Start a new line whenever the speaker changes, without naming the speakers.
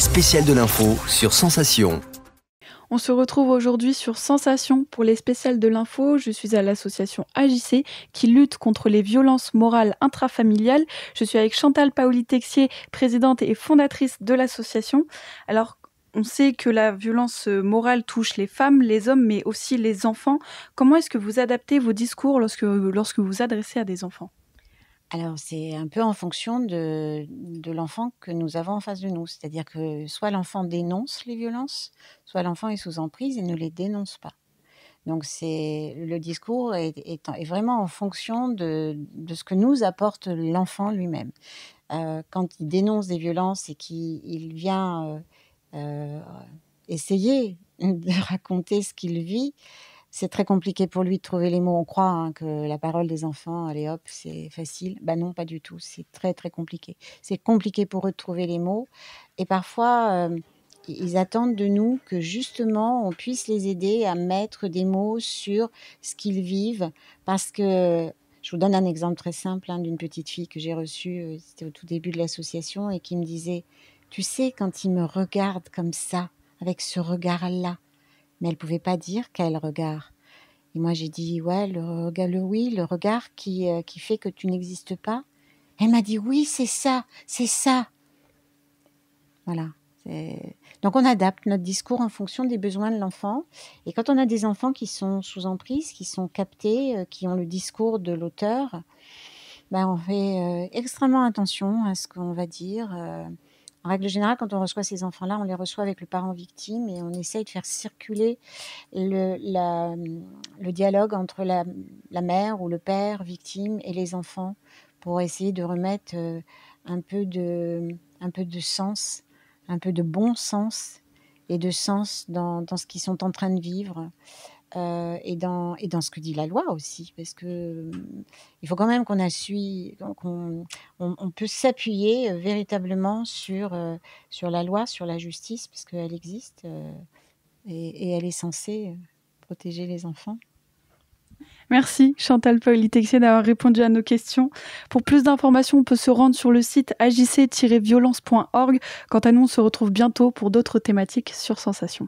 spéciales de l'info sur Sensation.
On se retrouve aujourd'hui sur Sensation pour les spéciales de l'info. Je suis à l'association AJC qui lutte contre les violences morales intrafamiliales. Je suis avec Chantal Paoli-Texier, présidente et fondatrice de l'association. Alors, on sait que la violence morale touche les femmes, les hommes, mais aussi les enfants. Comment est-ce que vous adaptez vos discours lorsque vous vous adressez à des enfants ?
Alors, c'est un peu en fonction de l'enfant que nous avons en face de nous. C'est-à-dire que soit l'enfant dénonce les violences, soit l'enfant est sous emprise et ne les dénonce pas. Donc, le discours est vraiment en fonction de ce que nous apporte l'enfant lui-même. Quand il dénonce des violences et qu'il vient essayer de raconter ce qu'il vit, c'est très compliqué pour lui de trouver les mots. On croit que la parole des enfants, allez hop, c'est facile. Non, pas du tout. C'est très, très compliqué. C'est compliqué pour eux de trouver les mots. Et parfois, ils attendent de nous que justement, on puisse les aider à mettre des mots sur ce qu'ils vivent. Parce que, je vous donne un exemple très simple d'une petite fille que j'ai reçue, c'était au tout début de l'association, et qui me disait, tu sais, quand il me regarde comme ça, avec ce regard-là, mais elle ne pouvait pas dire quel regard. Et moi, j'ai dit, ouais, le regard qui fait que tu n'existes pas. Elle m'a dit, oui, c'est ça. Voilà. Donc, on adapte notre discours en fonction des besoins de l'enfant. Et quand on a des enfants qui sont sous emprise, qui sont captés, qui ont le discours de l'auteur, on fait extrêmement attention à ce qu'on va dire. En règle générale, quand on reçoit ces enfants-là, on les reçoit avec le parent victime et on essaye de faire circuler le dialogue entre la mère ou le père victime et les enfants pour essayer de remettre un peu de sens, un peu de bon sens et de sens dans ce qu'ils sont en train de vivre. Et dans ce que dit la loi aussi, parce que il faut quand même on peut s'appuyer véritablement sur la loi, sur la justice, parce qu'elle existe et elle est censée protéger les enfants.
Merci Chantal Paoli-Texier d'avoir répondu à nos questions. Pour plus d'informations, on peut se rendre sur le site ajc-violence.org. Quant à nous, on se retrouve bientôt pour d'autres thématiques sur Sensation.